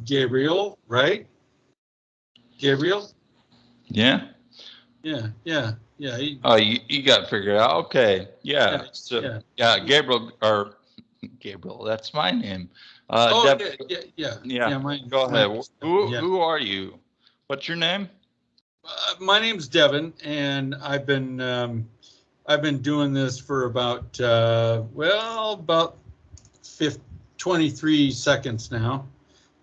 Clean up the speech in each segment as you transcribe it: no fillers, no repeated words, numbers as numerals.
Gabriel, right? Gabriel? Yeah. Yeah. Oh, you got it figured out. Okay. Yeah. So Gabriel. That's my name. Oh, Dev, yeah. yeah. Mine, Go mine ahead. is Devin, yeah. Who are you? What's your name? My name's Devin, and I've been doing this for about 23 seconds now.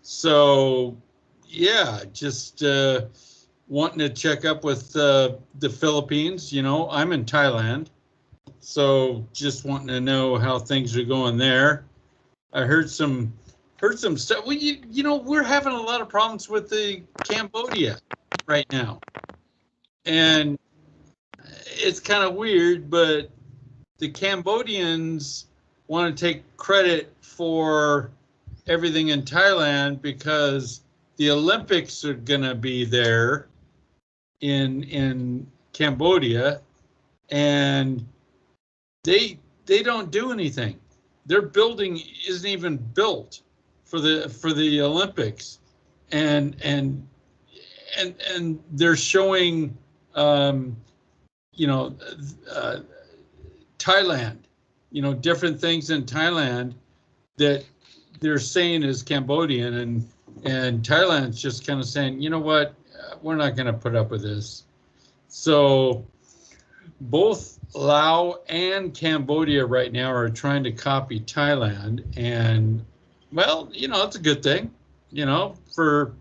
So yeah, just wanting to check up with the Philippines. I'm in Thailand, so just wanting to know how things are going there. I heard some stuff. Well, we're having a lot of problems with the Cambodia right now, and it's kind of weird, but the Cambodians want to take credit for everything in Thailand because the Olympics are going to be there in Cambodia, and they don't do anything. Their building isn't even built for the Olympics, and they're showing uh, Thailand, different things in Thailand that they're saying is Cambodian, and Thailand's just kind of saying, you know what, we're not going to put up with this. So both Laos and Cambodia right now are trying to copy Thailand, and well, it's a good thing, for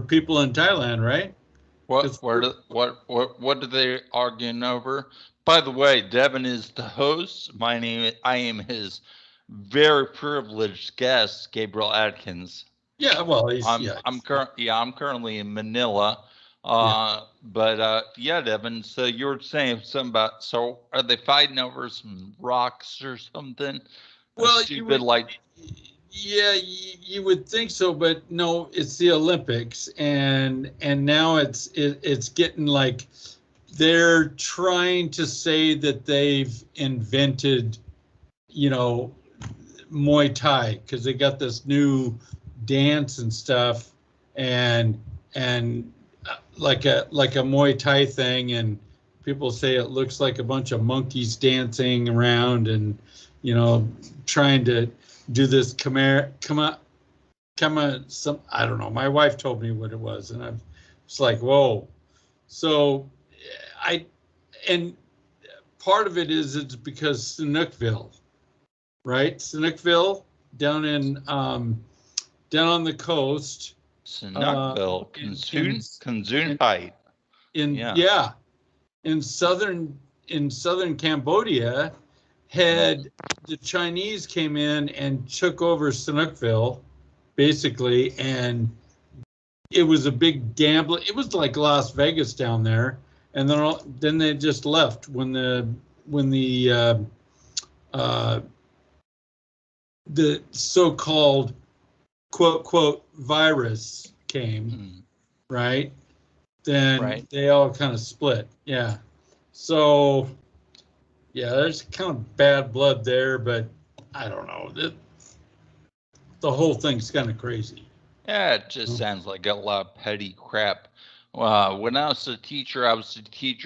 people in Thailand, right? What are they arguing over? By the way, Devin is the host. I am his very privileged guest, Gabriel Atkins. Yeah, well, I'm currently in Manila. Devin. So you were saying something about. So are they fighting over some rocks or something? Well, you would think so, but no, it's the Olympics, and now it's getting like they're trying to say that they've invented, Muay Thai, because they got this new dance and stuff, and like a Muay Thai thing, and people say it looks like a bunch of monkeys dancing around, and trying to do this come some, I don't know. My wife told me what it was, and I was like, whoa. So and part of it is it's because Chinookville, right? Chinookville down on the coast. Chinookville, Gesundheit. In southern Cambodia, had the Chinese came in and took over Chinookville, basically, and it was a big gambling. It was like Las Vegas down there, and then they just left when the so-called quote virus came, right? Then they all kind of split. Yeah. So yeah, there's kind of bad blood there, but I don't know. The whole thing's kind of crazy. Yeah, it just sounds like a lot of petty crap. When I was a teacher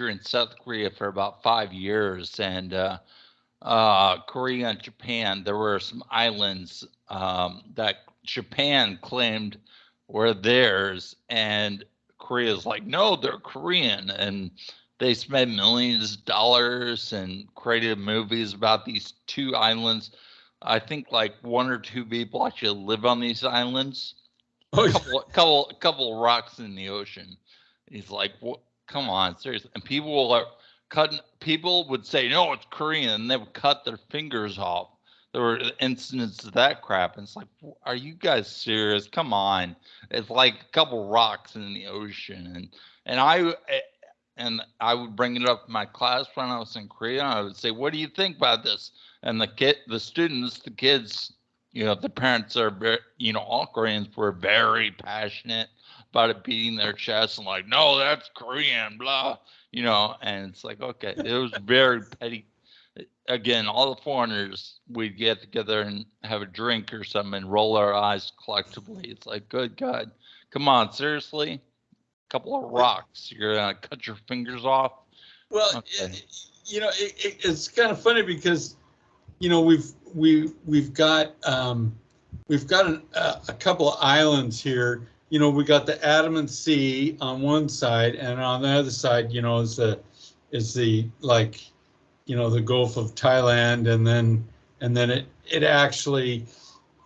in South Korea for about 5 years, and Korea and Japan, there were some islands that Japan claimed were theirs, and Korea's like, no, they're Korean, and they spent millions of dollars and created movies about these two islands. I think like one or two people actually live on these islands. Couple rocks in the ocean. He's like, what? Come on, seriously. And people would say, no, it's Korean, and they would cut their fingers off. There were incidents of that crap, and it's like, are you guys serious? Come on. It's like a couple rocks in the ocean, and I would bring it up in my class when I was in Korea. I would say, what do you think about this? And the kids, the parents are very, all Koreans were very passionate about it, beating their chests and like, no, that's Korean, blah, and it's like, okay, it was very petty. again, all the foreigners, we'd get together and have a drink or something and roll our eyes collectively. It's like, good God, come on, seriously? A couple of rocks, you're gonna cut your fingers off? Well, Okay. it's kind of funny because we've got a couple of islands here. We got the Andaman Sea on one side, and on the other side, is the like, the Gulf of Thailand, and then it actually,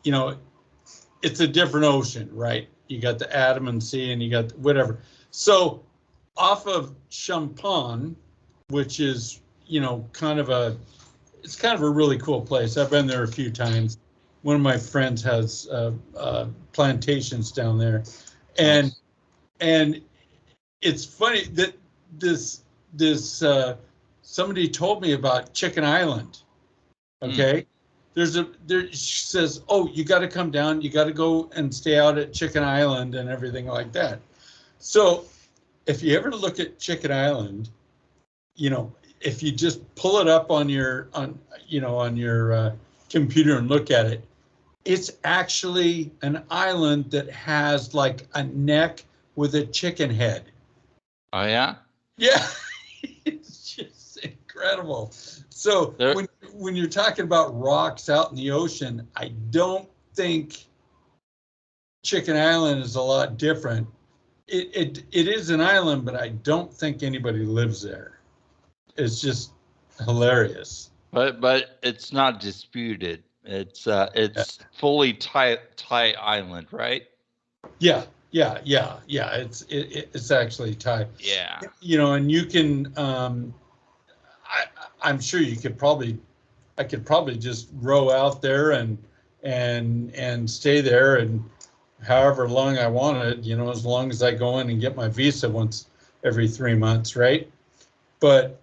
it's a different ocean, right? You got the Andaman Sea, and you got whatever. So off of Champagne, which is it's kind of a really cool place. I've been there a few times. One of my friends has plantations down there, and Nice. and it's funny that this somebody told me about Chicken Island. Okay, there she says, oh, you got to come down. You got to go and stay out at Chicken Island and everything like that. So if you ever look at Chicken Island, if you just pull it up on your computer and look at it, it's actually an island that has like a neck with a chicken head. Oh yeah. Yeah, it's just incredible. So when you're talking about rocks out in the ocean, I don't think Chicken Island is a lot different. It is an island, but I don't think anybody lives there. It's just hilarious. But it's not disputed. It's fully Thai island, right? Yeah. It's actually Thai. Yeah. And you can. I'm sure you could probably. I could probably just row out there and stay there and however long I wanted. As long as I go in and get my visa once every 3 months, right? But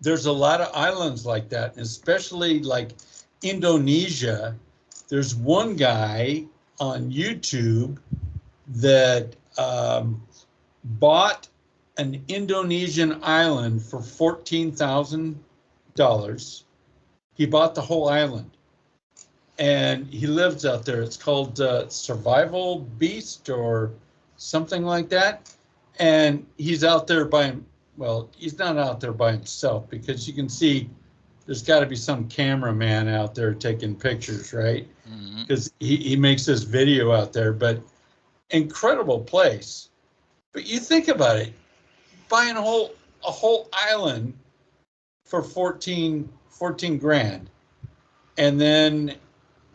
there's a lot of islands like that, especially like Indonesia. There's one guy on YouTube that bought an Indonesian island for $14,000. He bought the whole island, and he lives out there. It's called Survival Beast or something like that, and he's out there by him. Well, he's not out there by himself because you can see there's got to be some cameraman out there taking pictures, right? Because he makes this video out there, but incredible place. But you think about it, buying a whole island for 14 grand. And then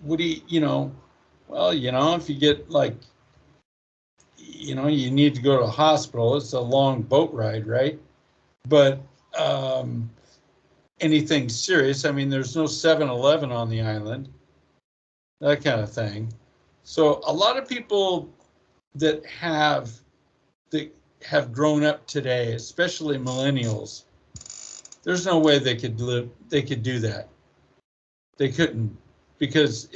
what do if you get like, you need to go to the hospital, it's a long boat ride, right? But anything serious, I mean, there's no 7-Eleven on the island, that kind of thing. So a lot of people that have grown up today, especially millennials, there's no way they could do that. They couldn't, because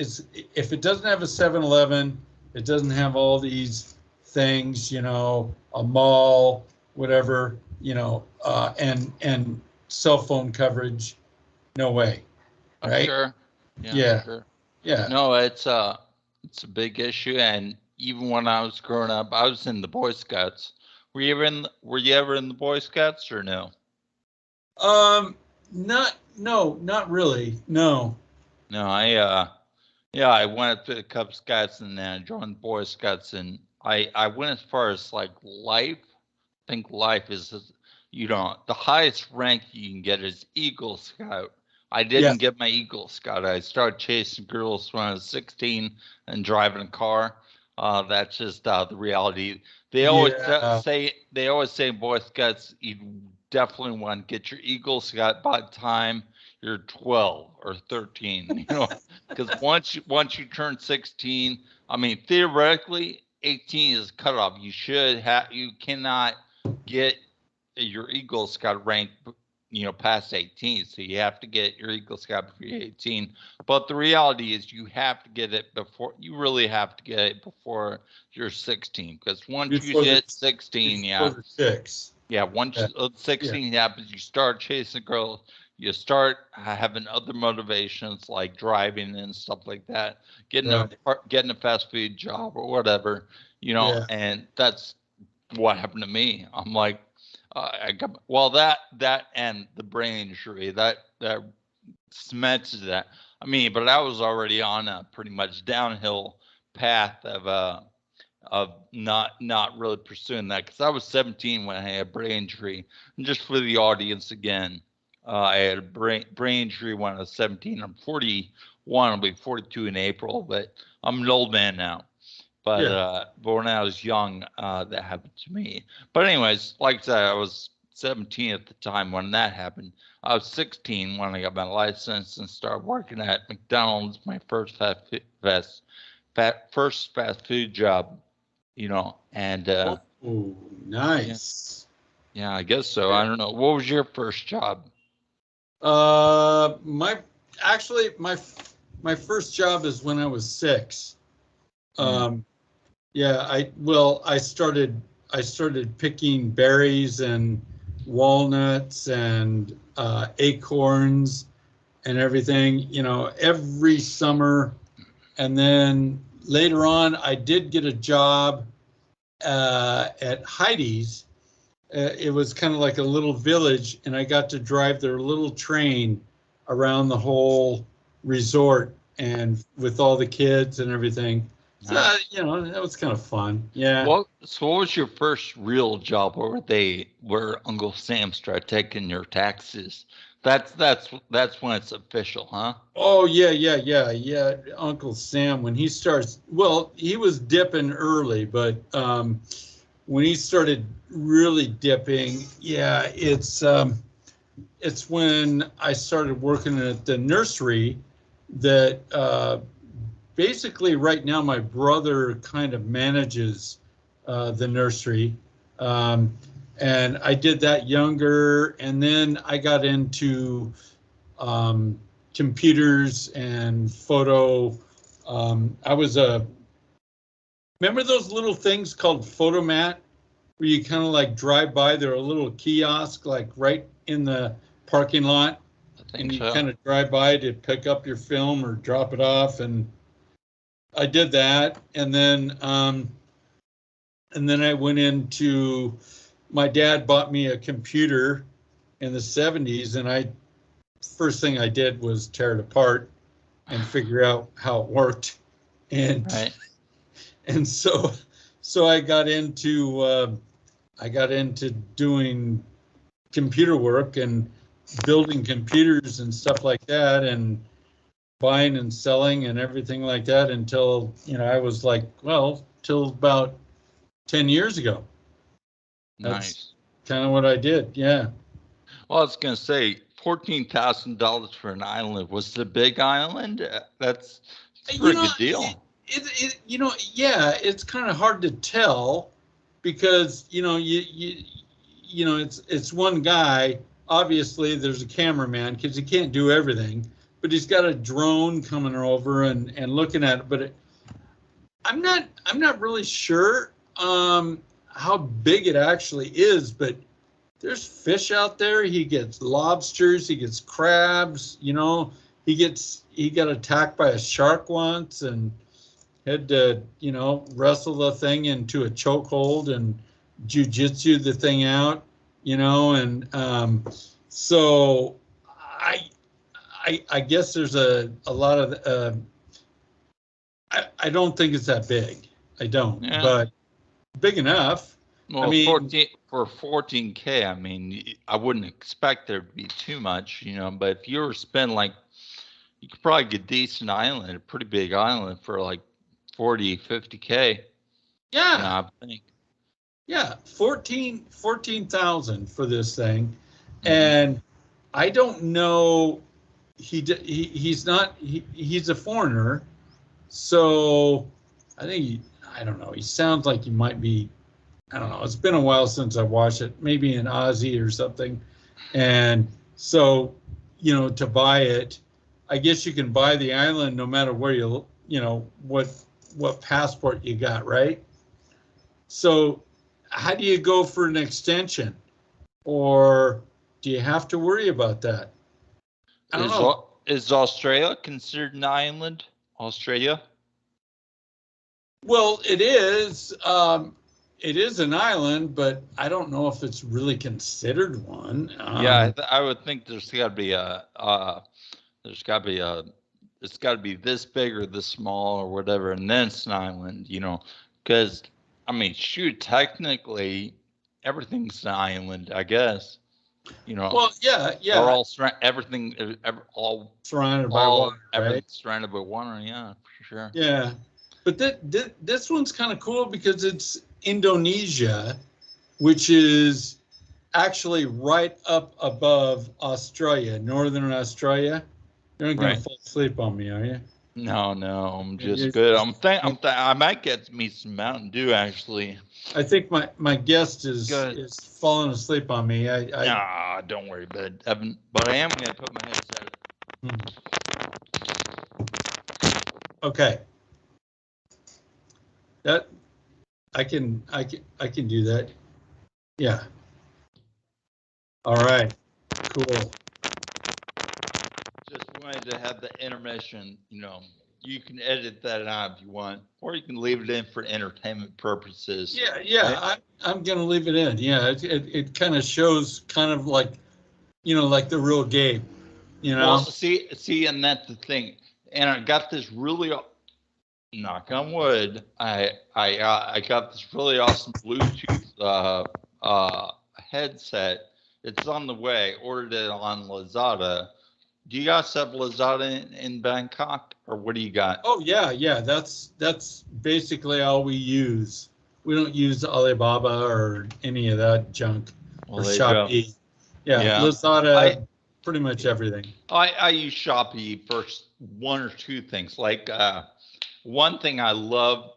if it doesn't have a 7-Eleven, it doesn't have all these things, a mall, whatever, and cell phone coverage, no way, right? Sure. Yeah. Sure. Yeah. No, it's a big issue, and even when I was growing up, I was in the Boy Scouts. Were you ever in the Boy Scouts or no? Not really. No. No, I went to the Cub Scouts and then I joined the Boy Scouts, and I went as far as like life. I think life is, the highest rank you can get is Eagle Scout. I didn't get my Eagle Scout. I started chasing girls when I was 16 and driving a car. That's just the reality. They always say in Boy Scouts, you definitely want to get your Eagle Scout by the time you're 12 or 13. Because once you turn 16, I mean, theoretically, 18 is cutoff. You cannot get your Eagle Scout rank, past 18. So you have to get your Eagle Scout before you're 18. But the reality is you really have to get it before you're 16. Because once you hit 16, once 16 happens, you start chasing girls, you start having other motivations like driving and stuff like that, getting Right. getting a fast food job or whatever, Yeah. and that's what happened to me. I'm like, I got, well, that and the brain injury that cemented that. I mean, but I was already on a pretty much downhill path of not really pursuing that, because I was 17 when I had a brain injury. And just for the audience again, I had a brain injury when I was 17. I'm 41. I'll be 42 in April, but I'm an old man now. But when I was young, that happened to me. But anyways, like I said, I was 17 at the time when that happened. I was 16 when I got my license and started working at McDonald's, my first first fast food job, and Oh, nice. yeah, I guess so. I don't know. What was your first job? My actually my first job is when I was 6. Yeah, I started picking berries and walnuts and acorns and everything, every summer. And then later on, I did get a job at Heidi's. It was kind of like a little village, and I got to drive their little train around the whole resort and with all the kids and everything. So, that was kind of fun. Yeah. What was your first real job where Uncle Sam started taking your taxes? That's when it's official, huh? Oh, yeah. Uncle Sam, when he starts, well, he was dipping early, but when he started really dipping, yeah, it's when I started working at the nursery that basically right now my brother kind of manages the nursery. And I did that younger, and then I got into computers and photo. Remember those little things called Photomat, where you kind of like drive by, they're a little kiosk like right in the parking lot, and you kind of drive by to pick up your film or drop it off. And I did that, and then I went into, my dad bought me a computer in the 70s, and first thing I did was tear it apart and figure out how it worked. And right. And so I got into doing computer work and building computers and stuff like that, and buying and selling and everything like that until, I was like, well, till about 10 years ago. That's kind of what I did. Yeah. Well, I was going to say $14,000 for an island. Was it a big island? That's a pretty good deal. Yeah, it's kind of hard to tell because, it's one guy. Obviously, there's a cameraman because he can't do everything, but he's got a drone coming over and looking at it. But I'm not really sure how big it actually is, but there's fish out there. He gets lobsters, he gets crabs, he got attacked by a shark once and had to, wrestle the thing into a chokehold and jujitsu the thing out, and so I guess there's a lot of I don't think it's that big. I don't, but big enough. Well, 14K, I mean, I wouldn't expect there to be too much, but if you were spending you could probably get a decent island, a pretty big island for like 40, 50K. Yeah. I think. Yeah, 14,000 for this thing. Mm-hmm. And I don't know, he's a foreigner. So I think I don't know, he sounds like he might be, I don't know, it's been a while since I watched it, maybe in Aussie or something. And so, to buy it, I guess you can buy the island no matter where what passport you got, right? So how do you go for an extension? Or do you have to worry about that? I don't know. Is Australia considered an island? Australia? Well, it is. It is an island, but I don't know if it's really considered one. Yeah, I would think there's got to be there's got to be it's got to be this big or this small or whatever, and then it's an island, because I mean, shoot, technically everything's an island, I guess. Well, yeah. They're all everything, all surrounded by water, right? Surrounded by water, yeah, for sure. Yeah, but this one's kind of cool because it's Indonesia, which is actually right up above Australia, northern Australia. You're not gonna fall asleep on me, are you? No, I'm just good. I might get me some Mountain Dew actually. I think my guest is falling asleep on me. Nah, don't worry, but I am gonna put my headset. Okay. That I can do that. Yeah. All right. Cool. Just wanted to have the intermission, you can edit that out if you want, or you can leave it in for entertainment purposes. Yeah. Right? I'm gonna leave it in. Yeah, it kind of shows kind of like, like the real game. Well, see, and that's the thing. And I got this really, knock on wood, I got this really awesome Bluetooth headset. It's on the way. Ordered it on Lazada. Do you guys have Lazada in Bangkok, or what do you got? Oh yeah. That's basically all we use. We don't use Alibaba or any of that junk, or Shopee. Yeah, Lazada, pretty much everything. I use Shopee for one or two things. Like one thing I love.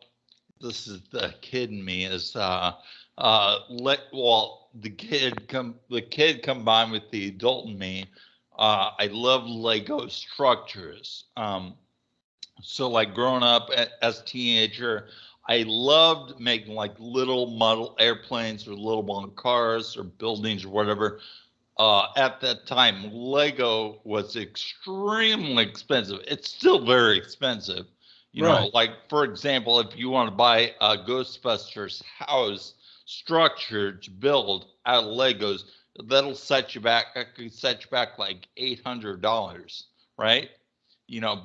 This is the kid in me is the kid combined with the adult in me. I love Lego structures. So like growing up as a teenager, I loved making like little model airplanes or little model cars or buildings or whatever. At that time, Lego was extremely expensive. It's still very expensive. Like for example, if you want to buy a Ghostbusters house structure to build out of Legos, that'll set you back. That could set you back like $800, right?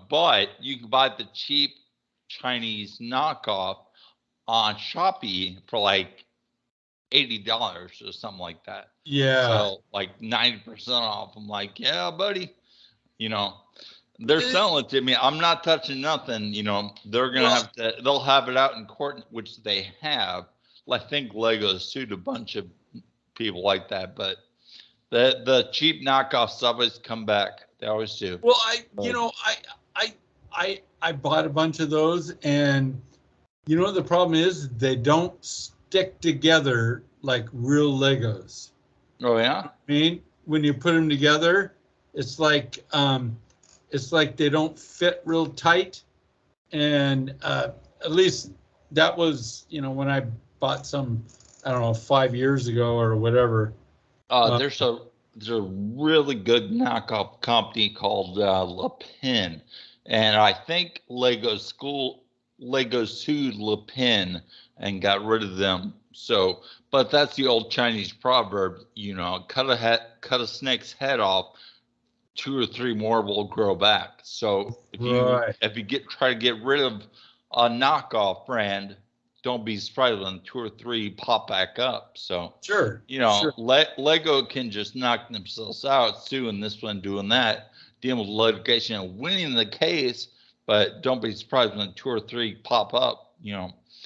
But you can buy the cheap Chinese knockoff on Shopee for like $80 or something like that. Yeah. So like 90% off. I'm like, yeah, buddy. They're selling it to me. I'm not touching nothing. They're gonna they'll have it out in court, which they have. I think Lego sued a bunch of people like that, but the cheap knockoffs always come back. They always do. Well, I bought a bunch of those, and the problem is they don't stick together like real Legos. Oh yeah. I mean, when you put them together, it's like they don't fit real tight, and at least that was when I bought some, I don't know, 5 years ago or whatever. There's a really good knockoff company called Le Pen, and I think Lego sued Le Pen and got rid of them. So, but that's the old Chinese proverb, cut a snake's head off, 2 or 3 more will grow back. So if you try to get rid of a knockoff brand, don't be surprised when 2 or 3 pop back up. So sure. Lego can just knock themselves out, suing this one, doing that, dealing with litigation and winning the case, but don't be surprised when 2 or 3 pop up.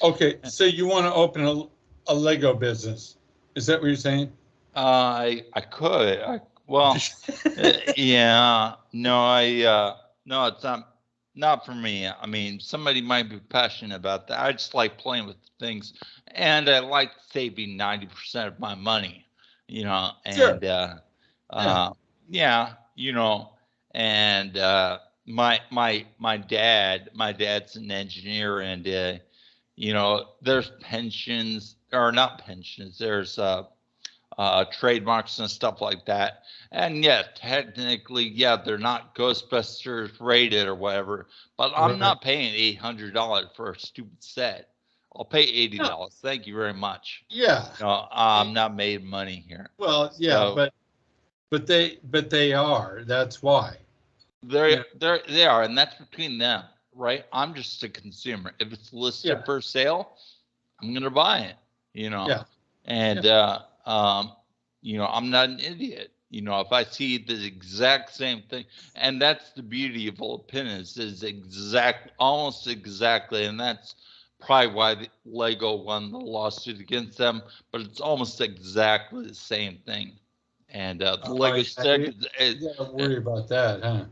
Okay, so you want to open a Lego business? Is that what you're saying? I could. Yeah. No, it's not for me. I mean, somebody might be passionate about that. I just like playing with things, and I like saving 90% of my money, and sure. And my dad's an engineer, and there's pensions, or not pensions, there's trademarks and stuff like that. And yeah, technically, yeah, they're not Ghostbusters rated or whatever, but I'm not paying $800 for a stupid set. I'll pay $80. Thank you very much. Yeah. No, I'm not made money here. Well, yeah, So, but they are. That's why. They are, and that's between them, right? I'm just a consumer. If it's listed for sale, I'm gonna buy it. Yeah. And I'm not an idiot. If I see the exact same thing, and that's the beauty of Old Pin is almost exactly, and that's probably why the Lego won the lawsuit against them. But it's almost exactly the same thing. And the Lego stick. You gotta worry about that, huh?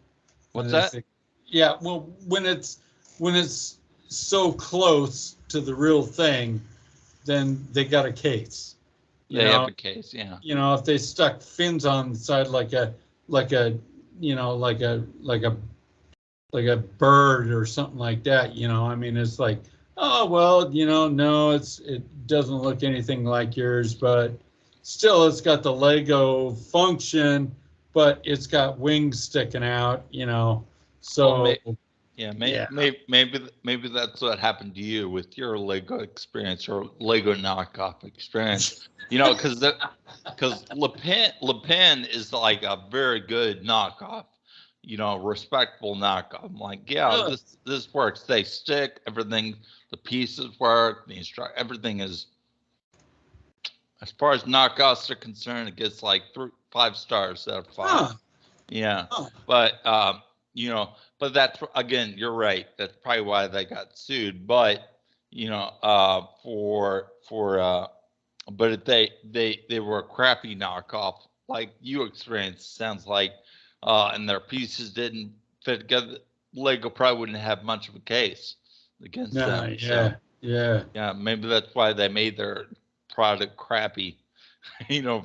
What's that? Yeah, well, when it's so close to the real thing, then they got a case. They have a case, yeah. If they stuck fins on the side like a bird or something like that, I mean, it's like, oh well, no, it doesn't look anything like yours, but still, it's got the Lego function, but it's got wings sticking out, So maybe that's what happened to you with your Lego experience or Lego knockoff experience. Because Le Pen is like a very good knockoff, respectable knockoff. I'm like, yeah, this works. They stick, everything, the pieces work, everything is. As far as knockoffs are concerned, it gets like 5 stars out of 5. Huh. Yeah, but but that's, again, you're right. That's probably why they got sued. But but if they were a crappy knockoff like you experienced, sounds like, and their pieces didn't fit together, Lego probably wouldn't have much of a case against them. Yeah. Maybe that's why they made their product crappy,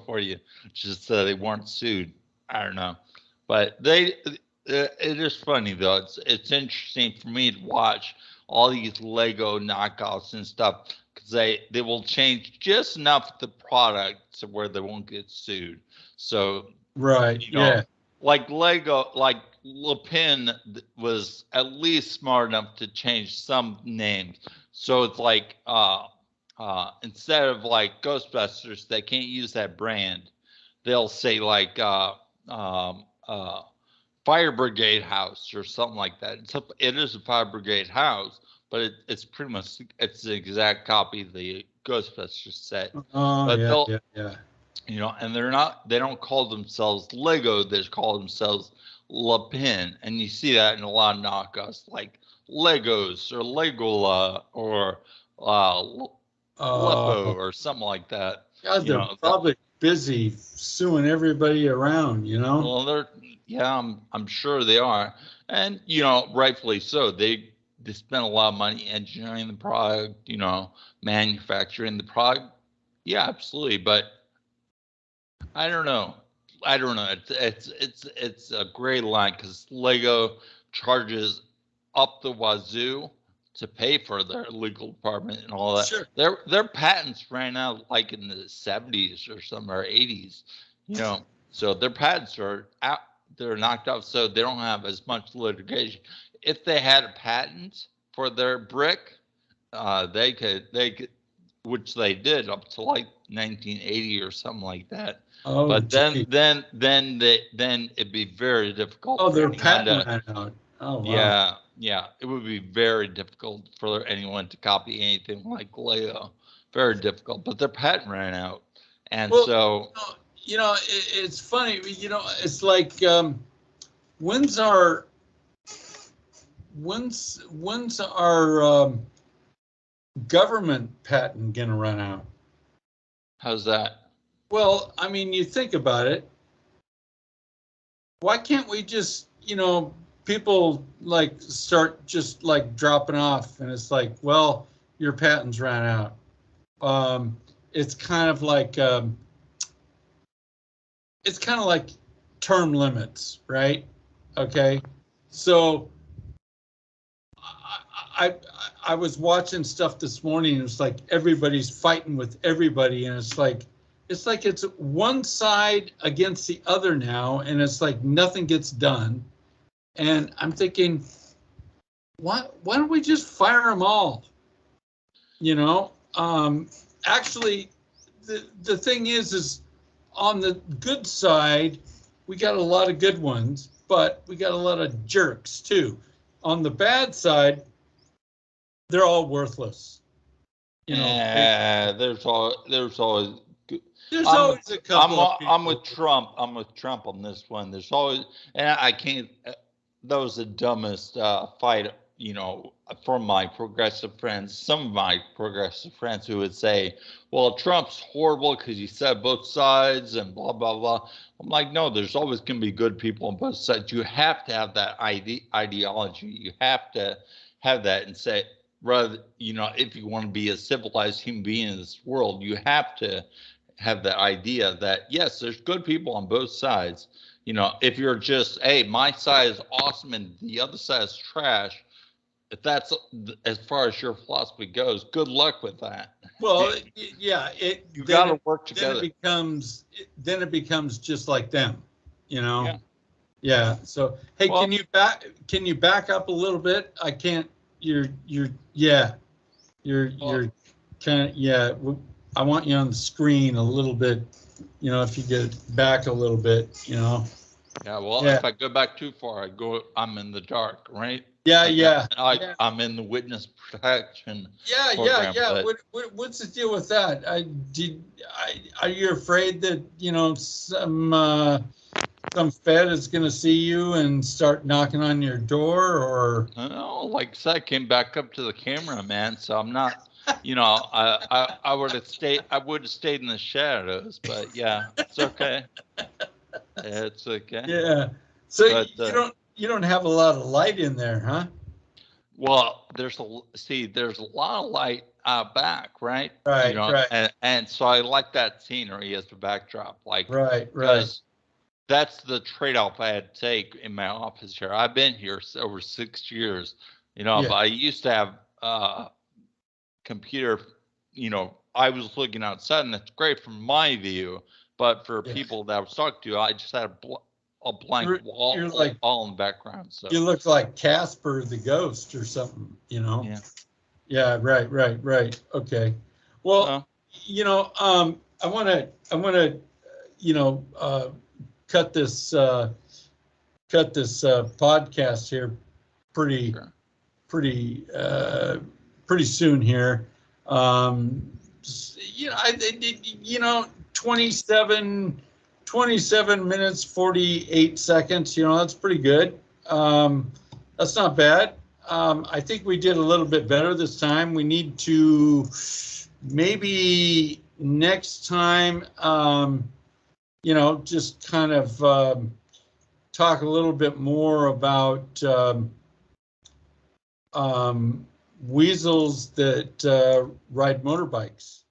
for you, just so they weren't sued. I don't know, but it is funny though. It's interesting for me to watch all these Lego knockoffs and stuff, because they will change just enough the product to where they won't get sued. So like Lego, like Le Pen was at least smart enough to change some names. So it's like instead of like Ghostbusters, they can't use that brand. They'll say like Fire Brigade House or something like that. It is a Fire Brigade house, but it's pretty much the exact copy of the Ghostbusters set. And they don't call themselves Lego. They just call themselves Le Pen, and you see that in a lot of knockoffs like Legos or Legola or Lepo or something like that. God, they're probably busy suing everybody around, Well, I'm sure they are, and rightfully so. They spend a lot of money engineering the product, manufacturing the product. Yeah, absolutely, but I don't know. It's a gray line, because Lego charges up the wazoo to pay for their legal department and all that. Sure. Their patents ran out like in the 70s or something, or 80s, so their patents are out, they're knocked off, so they don't have as much litigation. If they had a patent for their brick, they could, which they did up to like 1980 or something like that. Oh, but then it'd be very difficult. Oh, their patent ran out. Oh, wow. Yeah, it would be very difficult for anyone to copy anything like Lego. Very difficult, but their patent ran out, and so it's funny. It's like when's our government patent gonna run out? How's that? Well, I mean, you think about it. Why can't we just, people like start just like dropping off, and it's like, well, your patents ran out. It's kind of like term limits, right? Okay, so I was watching stuff this morning, and it's like everybody's fighting with everybody, and it's like, it's like it's one side against the other now, and it's like nothing gets done. And I'm thinking, why don't we just fire them all? Actually, the thing is on the good side, we got a lot of good ones, but we got a lot of jerks too. On the bad side, they're all worthless. There's always there's always a couple of people. I'm with Trump. I'm with Trump on this one. There's always, and I can't. That was the dumbest fight, from my progressive friends. Some of my progressive friends who would say, "Well, Trump's horrible because he said both sides and blah blah blah." I'm like, no, there's always going to be good people on both sides. You have to have that ideology. You have to have that and say, rather, if you want to be a civilized human being in this world, you have to have the idea that, yes, there's good people on both sides. If you're just, hey, my side is awesome and the other side is trash, if that's as far as your philosophy goes, good luck with that. Well, yeah, you got to work together. Then it becomes just like them, Yeah. Yeah. So, hey, can you back up a little bit? I can't. You're kind of, yeah. I want you on the screen a little bit. If you get back a little bit, Yeah. Well, if I go back too far, I'm in the dark, right? Yeah. I'm in the witness protection. Yeah. What's the deal with that? Are you afraid that some Fed is going to see you and start knocking on your door, or? No, like I said, I came back up to the camera, man. So I'm not. I would have stayed. I would have stayed in the shadows, but yeah, it's okay. It's okay. Yeah. So you don't have a lot of light in there, huh? Well, there's a lot of light out back, right? Right. Right. And so I like that scenery as the backdrop, like right. Because that's the trade-off I had to take in my office here. I've been here over 6 years, but I used to have computer, I was looking outside, and that's great from my view, but for people that I was talking to, I just had a blank wall all in the background. So you look like Casper the ghost or something, Yeah, right. Okay. Well, I want to cut this podcast here pretty soon here. 27 minutes 48 seconds. That's pretty good. That's not bad. I think we did a little bit better this time. We need to maybe next time just kind of talk a little bit more about weasels that ride motorbikes.